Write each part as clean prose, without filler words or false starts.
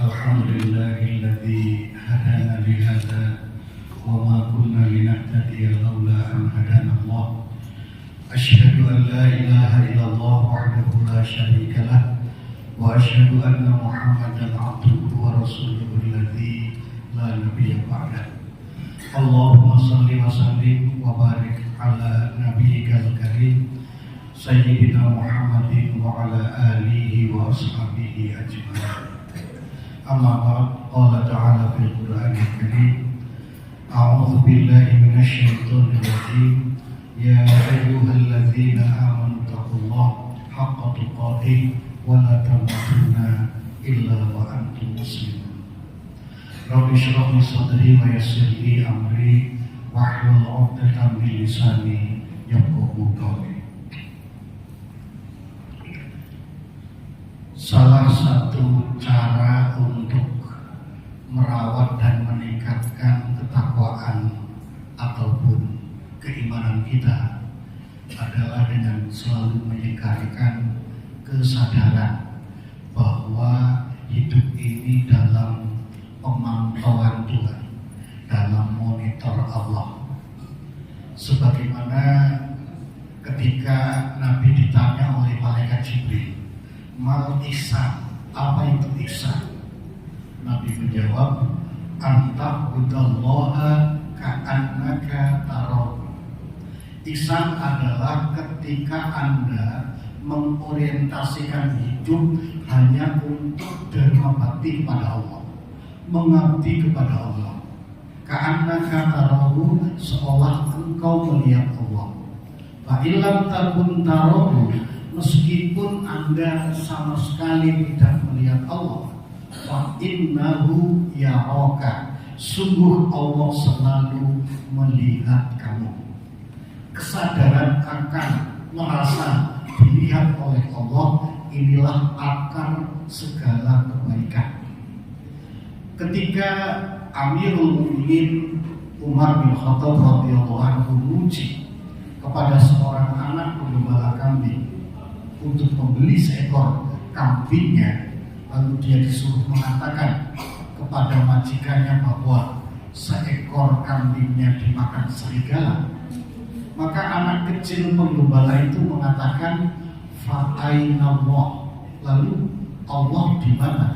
Alhamdulillahilladzi hadana lihadza wa ma kunna linahtadiya laula an hadana Allah. Asyhadu an la ilaha illallah wahdahu la syarika lah wa asyhadu anna Muhammadan abduhu wa rasuluhu alladzi la nabiyya ba'dah. Allahumma shalli wa sallim wa barik ala nabiyyikal karim sayyidina Muhammadin wa ala alihi wa ashabihi ajma'in. Amma ba'd, qala ta'ala fil Qur'anil Karim, a'udzu billahi minasy syaithanir rajim, ya ayyuhalladzina amanu taqullaha haqqa tuqatih wa la tamutunna illa wa antum muslimun. Rabbi shrah li sadri wa yassir li amri wahlul 'uqdatam min lisani yafqahu qawli. Salah satu cara untuk merawat dan meningkatkan ketakwaan ataupun keimanan kita adalah dengan selalu menyingkarikan kesadaran bahwa hidup ini dalam pemantauan Tuhan, dalam monitor Allah. Sebagaimana ketika Nabi ditanya oleh malaikat Jibril, mal ihsan, apa itu ihsan? Nabi menjawab, anta budallaha ka'annaka tarahu. Ihsan adalah ketika Anda mengorientasikan hidup hanya untuk derma bakti pada Allah, mengabdi kepada Allah. Ka'annaka tarahu, seolah engkau melihat Allah. Fa illam takun tarahu, meskipun Anda sama sekali tidak melihat Allah, fa innahu yaraka, sungguh Allah selalu melihat kamu. Kesadaran akan merasa dilihat oleh Allah, inilah akar segala kebaikan. Ketika Amirul Mukminin Umar bin Khattab radhiyallahu anhu memuji kepada seorang anak penggembala kambing untuk membeli seekor kambingnya, lalu dia disuruh mengatakan kepada majikannya bahwa seekor kambingnya dimakan serigala, maka anak kecil penggembala itu mengatakan fa'ainallah, lalu Allah di mana?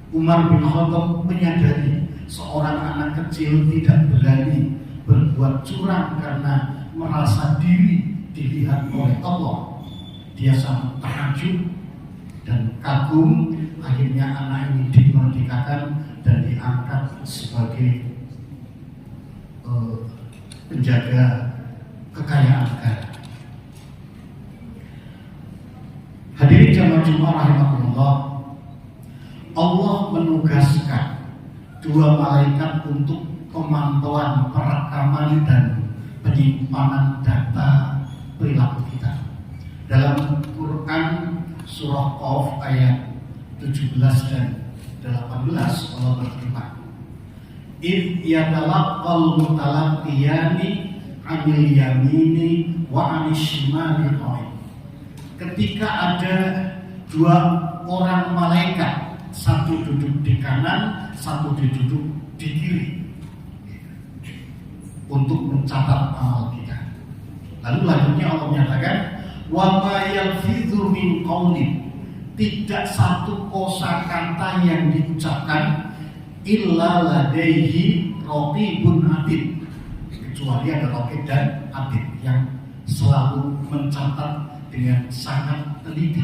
Umar bin Khattab menyadari seorang anak kecil tidak berani berbuat curang karena merasa diri dilihat oleh Allah. Dia sangat terkejut dan kagum. Akhirnya anak ini dimerdekakan dan diangkat sebagai penjaga kekayaan negara. Hadirin jamaah Jumat rahimahullah, Allah menugaskan dua malaikat untuk pemantauan, perekaman dan penyimpanan data perilaku kita. Dalam Quran surah Qaf ayat 17 dan 18 Allah berfirman, "Id yatalaqqal mutalaqqiyani 'anil yamini wa 'anil shimali qa'id." Ketika ada dua orang malaikat, satu duduk di kanan, satu duduk di kiri, untuk mencatat amal kita. Lalu lanjutnya Allah menyatakan, wa ma yalfidhu min qaulin, tidak satu kosakata yang diucapkan illa ladaihi raqibun atid, kecuali ada raqib dan atid yang selalu mencatat dengan sangat teliti.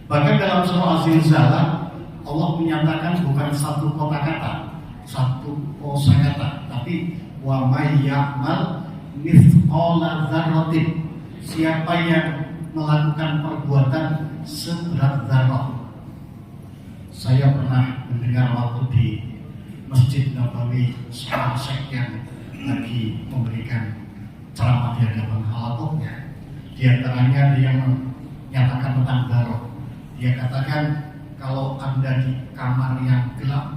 Bahkan dalam surah Az-Zilzalah Allah menyatakan bukan satu kata-kata, satu kosakata, tapi wa may ya'mal mithqala dzarratin, siapa yang melakukan perbuatan seberat zarrah. Saya pernah mendengar waktu di Masjid Nabawi seorang syekh yang lagi memberikan ceramah di hadapan halaqahnya. Di antaranya dia menyatakan tentang zarrah. Dia katakan kalau Anda di kamar yang gelap,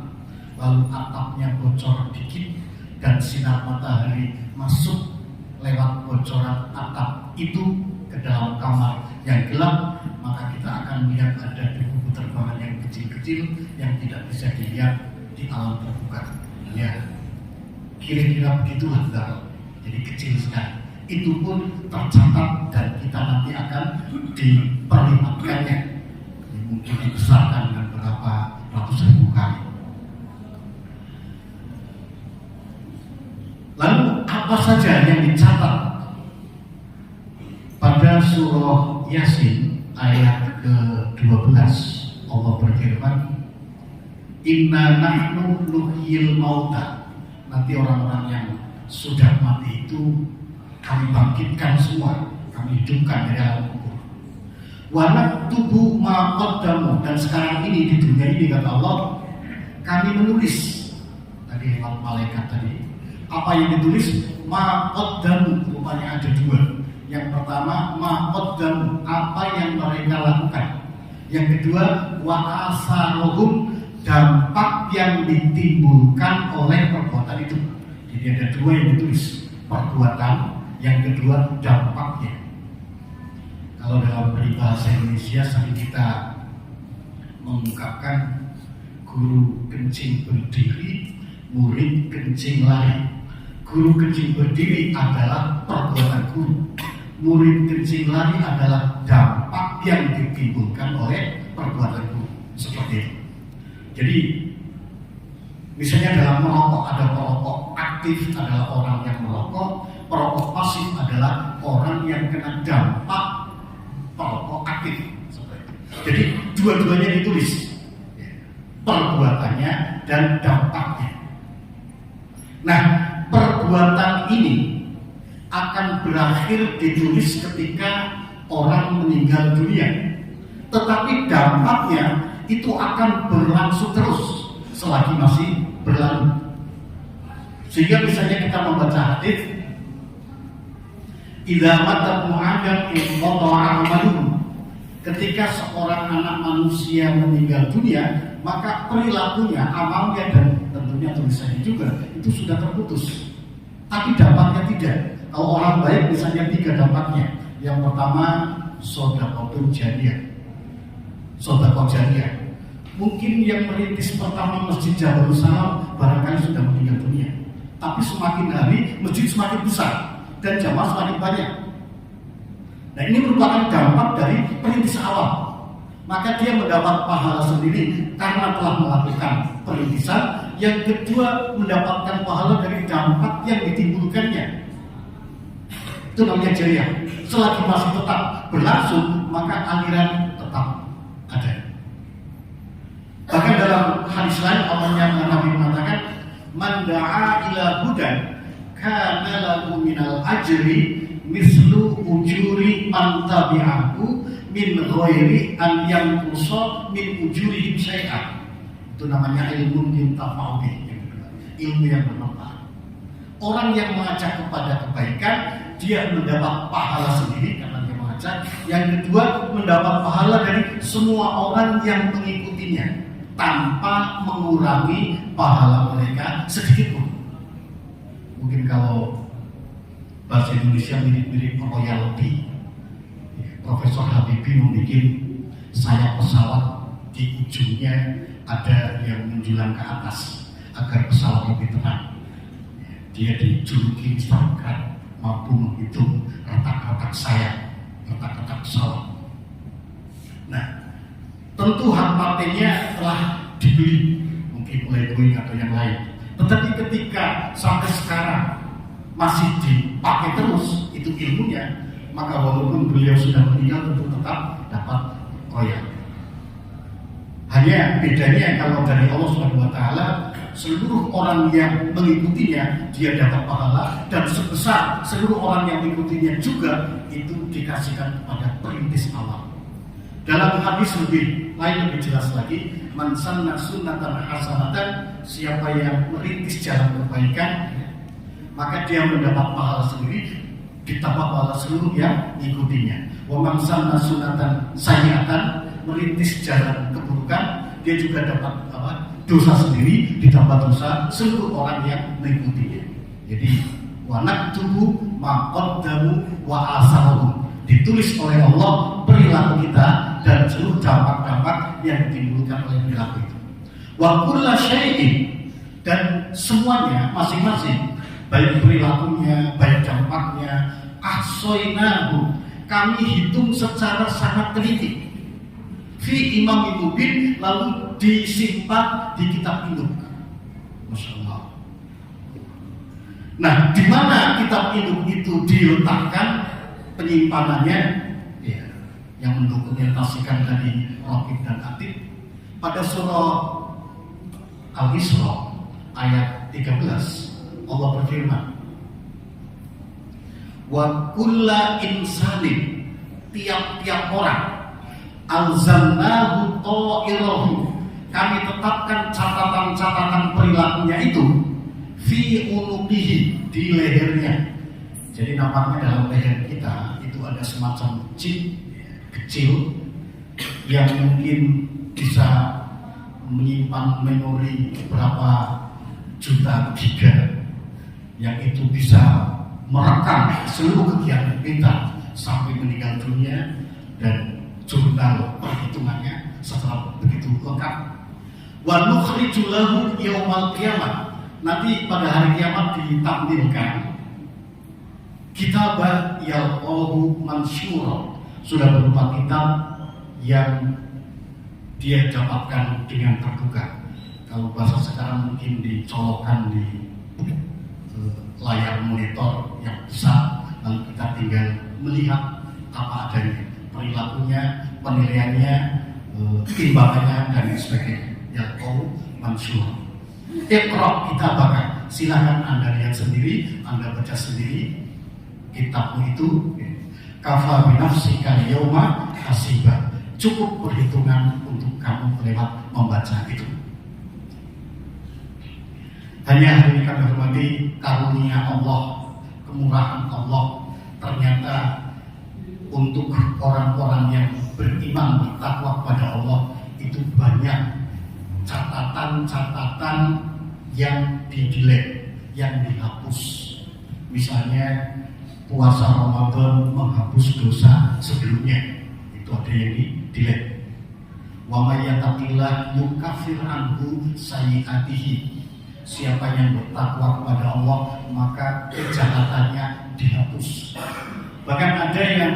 lalu atapnya bocor dikit dan sinar matahari masuk lewat bocoran atap itu ke dalam kamar yang gelap, maka kita akan melihat ada debu penerbangan yang kecil-kecil yang tidak bisa dilihat di alam terbuka. Ya, kira-kira begitulah zarrah. Jadi kecil sekali. Itu pun tercatat dan kita nanti akan diperlihatkannya. Mungkin dibesarkan dengan berapa ratus ribu kali. Lalu apa saja yang dicatat pada surah Yasin ayat ke-12? Allah berfirman, Inna nahnu nuhyil mauta. Nanti orang-orang yang sudah mati itu kami bangkitkan semua, kami hidupkan dari alam kubur. Wa naktubu ma qaddamu, dan sekarang ini di dunia ini kata Allah, kami menulis tadi lewat malaikat tadi. Apa yang ditulis? Ma qaddamu, rupanya ada dua. Yang pertama, ma qaddamu, apa yang mereka lakukan. Yang kedua, wa asarohum, dampak yang ditimbulkan oleh perbuatan itu. Jadi ada dua yang ditulis, perbuatan, yang kedua dampaknya. Kalau dalam peribahasa Indonesia sering kita mengungkapkan guru kencing berdiri, murid kencing lari. Guru kencing berdiri adalah perbuatan guru, murid kencing lari adalah dampak yang ditimbulkan oleh perbuatan guru. Seperti itu. Jadi misalnya dalam merokok ada perokok aktif adalah orang yang merokok, perokok pasif adalah orang yang kena dampak perokok aktif. Jadi dua-duanya ditulis, perbuatannya dan dampaknya. Nah, perbuatan ini akan berakhir ditulis ketika orang meninggal dunia, tetapi dampaknya itu akan berlangsung terus selagi masih berlalu. Sehingga misalnya kita membaca hadis, idza mata mu'adam inqata'a amaluhu, ketika seorang anak manusia meninggal dunia, maka perilakunya, amalnya dan tentunya tulisannya juga itu sudah terputus. Tapi dampaknya tidak. Kalau orang baik misalnya 3 dampaknya. Yang pertama, shadaqah jariyah. Shadaqah jariyah. Mungkin yang merintis pertama Masjid Jabal Salam barangkali sudah meninggal dunia. Tapi semakin hari masjid semakin besar dan jamaah semakin banyak. Nah, ini merupakan dampak dari perintis awal. Maka dia mendapat pahala sendiri karena telah melakukan perintisan. Yang kedua, mendapatkan pahala dari dampak yang ditimbulkannya. Itu namanya jariyah. Selagi masih tetap berlangsung, maka aliran tetap ada. Bahkan dalam hadis lain Allah Nabi mengatakan, man da'a ila hudan kana lahu minal ajri mislu ujuri man tabi'ahu min ghairi an yanqusa min ujurihim syai'an. Itu namanya ilmu yuntafa'u bih, ilmu yang bermanfaat. Orang yang mengajak kepada kebaikan, dia mendapat pahala sendiri karena dia mengajak. Yang kedua, mendapat pahala dari semua orang yang mengikutinya tanpa mengurangi pahala mereka sedikit pun. Mungkin kalau bahasa Indonesia mirip-mirip royalty. Profesor Habibie membuat sayap pesawat di ujungnya ada yang menjulang ke atas agar pesawat lebih tenang. Dia dijuluki Starcraft, mampu menghitung retak-retak sayap, retak-retak pesawat. Nah, tentu hak patentnya telah dibeli, mungkin oleh Boeing atau yang lain. Tetapi ketika sampai sekarang masih dipakai terus itu ilmunya, maka walaupun beliau sudah meninggal tentu tetap dapat royalti. Hanya bedanya kalau dari Allah Subhanahu wa taala, seluruh orang yang mengikutinya dia dapat pahala, dan sebesar seluruh orang yang mengikutinya juga itu dikasihkan kepada perintis awal. Dalam hadis lebih jelas lagi, man sanna sunnatan hasanatan, siapa yang merintis jalan kebaikan, maka dia mendapat pahala sendiri ditambah pahala seluruh yang mengikutinya. Wa man sanna sunnatan sayyi'atan, merintis jalan keburukan, dia juga dapat dosa sendiri ditambah dosa seluruh orang yang mengikutinya. Jadi wa naktubu ma qaddamu wa asarhum, ditulis oleh Allah perilaku kita dan seluruh dampak-dampak yang ditimbulkan oleh perilaku itu. Wa kullu syai'in, dan semuanya masing-masing, baik perilakunya, baik dampaknya, ahsainahu, kami hitung secara sangat teliti. Fi imam mubin, lalu disimpan di kitab induk. Masya Allah. Nah, di mana kitab induk itu diletakkan penyimpanannya? Ya, yang mendokumentasikan tadi Raqib dan Atid pada surah Al-Isra ayat 13, Allah berfirman, wa kulla insanin, tiap-tiap orang, alzamnahu ta'irahu, kami tetapkan catatan-catatan perilakunya itu fi unuqihi, di lehernya. Jadi nampaknya dalam leher kita itu ada semacam chip kecil yang mungkin bisa menyimpan memori berapa juta giga, yang itu bisa merekam seluruh kegiatan kita sampai meninggal dunia, dan jurnal perhitungannya secara begitu lengkap. Wa nukhriju lahu yaumal qiyamah, nanti pada hari kiamat ditampilkan kitabah yalqahu mansyura, sudah berupa kitab yang dia dapatkan dengan terbuka. Kalau bahasa sekarang mungkin dicolokkan di layar monitor yang besar, lalu kita tinggal melihat apa adanya, perilakunya, penilaiannya, timbangannya, dan sebagainya. Yalqahu mansyura. Iqra kitabaka, silakan Anda lihat sendiri, Anda baca sendiri kitabmu itu. Kafa binafsika yauma hasiba, cukup perhitungan untuk kamu lewat membaca itu. Hanya hari ini kami hormati karunia Allah, kemurahan Allah. Ternyata untuk orang-orang yang beriman, bertakwa kepada Allah, itu banyak catatan-catatan yang di-delete, yang dihapus. Misalnya puasa Ramadan menghapus dosa sebelumnya, itu ada yang di-delete. Wa may yattaqillah yukaffir anhu sayyi'atihi, siapa yang bertakwa kepada Allah maka kejahatannya dihapus. Bahkan ada yang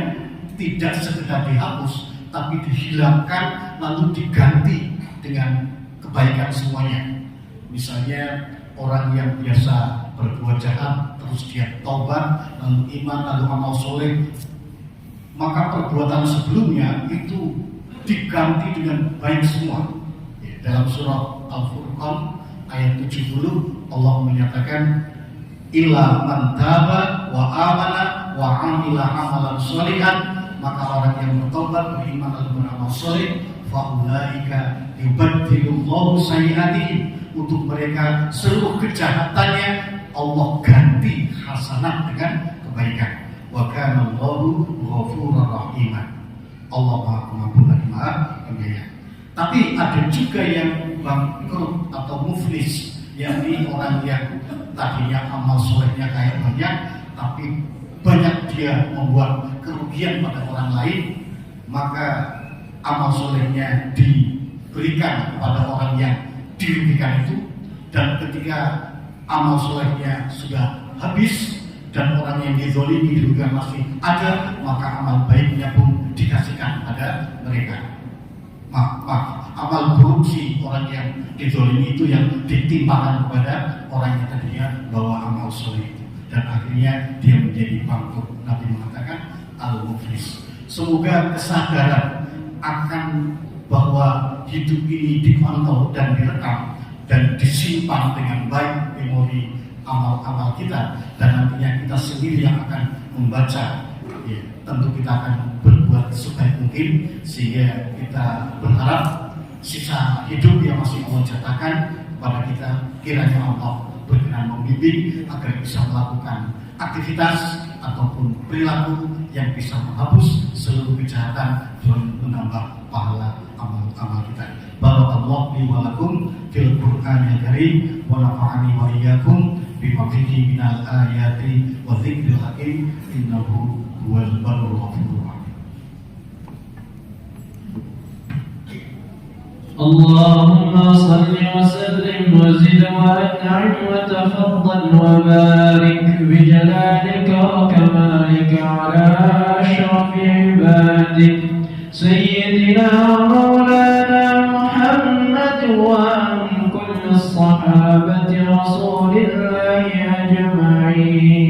tidak sekedar dihapus, tapi dihilangkan lalu diganti dengan kebaikan semuanya. Misalnya orang yang biasa berbuat jahat, terus dia taubat, lalu iman, lalu amal soleh, maka perbuatan sebelumnya itu diganti dengan baik semua. Dalam surah Al-Furqan ayat 70, Allah menyatakan, illa man taba wa amana wa amila amalan sholihan, maka orang yang bertobat, beriman, lalu beramal soleh, fa ulaika yubaddilullahu sayyi'atihim, untuk mereka seluruh kejahatannya Allah ganti hasanah dengan kebaikan. Wa kana Allahu ghafurur rahim, Allah Maha Pengampun dan Maha Penyayang. Tapi ada juga yang bangkrut atau muflis, yakni orang yang tadinya amal solehnya kayak banyak, tapi banyak dia membuat kerugian pada orang lain, maka amal solehnya diberikan kepada orang yang dirugikan itu, dan ketika amal solehnya sudah habis dan orang yang dizolimi juga masih ada, maka amal baiknya pun dikasihkan pada mereka. Amal korupsi orang yang dizolimi itu yang ditimpakan kepada orang yang tadinya bawa amal soleh itu, dan akhirnya dia menjadi bangkrut. Nabi mengatakan al-muflis. Semoga kesadaran akan bahwa hidup ini dipantau dan direkam dan disimpan dengan baik memori amal-amal kita, dan nantinya kita sendiri yang akan membaca. Ya, tentu kita akan berbuat sebaik mungkin sehingga kita berharap sisa hidup yang masih Allah jatakan pada kita, kiranya Allah berkenan membimbing agar bisa melakukan aktivitas ataupun perilaku yang bisa menghapus seluruh kejahatan dan menambah pahala amal-amal kita. Barakallahu li wa lakum fil Qur'anil Karim wa nafa'ani wa iyyakum bima fihi minal ayati wa dzikril hakim innahu huwal barrul ghafurur rahim. اللهم صل وسلم وزد وأنعم وتفضل وبارك بجلالك وكمالك على أشرف عبادك سيدنا مولانا محمد وعن كل الصحابة رسول الله أجمعين.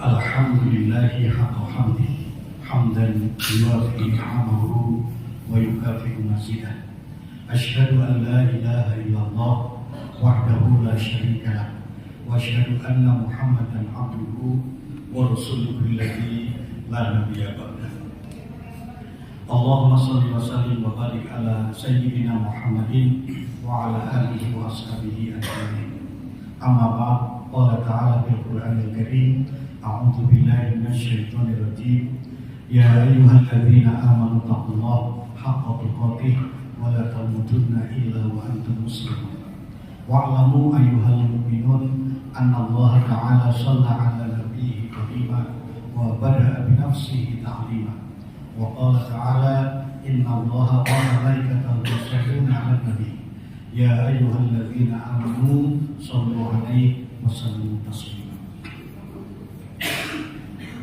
Alhamdulillahi haqqa hamdi hamdan yuwafi ni'amahu wa yukafi'u mazidah. Asyhadu an la ilaha illallah wahdahu la syarika lah wa asyhadu anna Muhammadan abduhu wa rasuluhu alladzi la nabiyya ba'dahu. Allahumma shalli wa sallim wa barik ala sayyidina Muhammadin wa ala alihi wa ashabihi ajma'in. Amma ba'd, qala ta'ala fil Qur'anil Karim, a'udzu billahi minasyaitonir rajim. Ya ayyuhalladzina amanu taqullaha haqqa tuqatih wa la tamutunna illa wa antum muslimun. Wa'lamu ayyuhal mu'minun anna Allah ta'ala shalla 'ala nabiyhi qadima wa bada'a bi nafsihi ta'lima. Wa qala ta'ala inna Allaha wa malaikatahu yusalluna 'alan nabiy. Ya ayyuhalladzina amanu shallu 'alaihi wa sallimu taslima.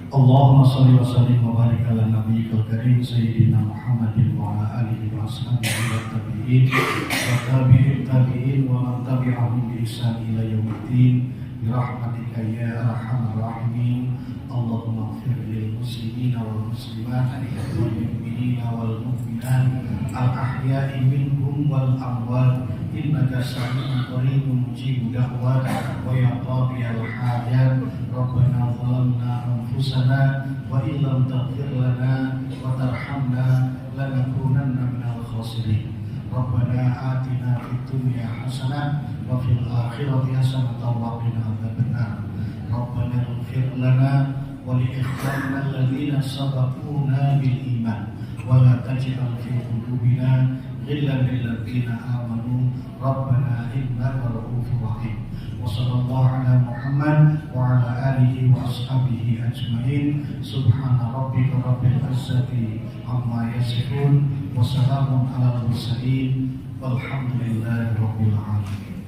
Allahumma shalli wa sallim wa barik ala nabiyyikal karim sayyidina Muhammadin wa ala alihi wa ashabihi wa tabi'in wa tabi'in tabi'in wa man tabi'ahum bi ihsan ila yaumiddin bi rahmatika ya arhamar rahimin. Allahumma ighfir lil muslimina wal muslimat wal mu'minina wal mu'minat al ahya'i minhum wal amwat innaka sami'un qaribun mujibud da'wat wa ya qadiyal hajat. Rabbana zalamna anfusana wa illam taghfir lana wa tarhamna lanakunanna minal khasirin. Rabbana atina fid dunya hasanah wa fil akhirati hasanah wa qina adzabannar. Rabbana ighfir lana wa li ikhwanina alladhina sabaquna bil iman wa la taj'al fi qulubina ghillan lil ladzina amanu Rabbana innaka ra'ufur rahim. Wa sallallahu ala Muhammad wa ala alihi wa ashabihi ajma'in. Subhana rabbika rabbil izzati amma yasifun wa salamun ala mursalin walhamdulillahi rabbil alamin.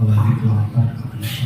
Wa la ilaha illa anta.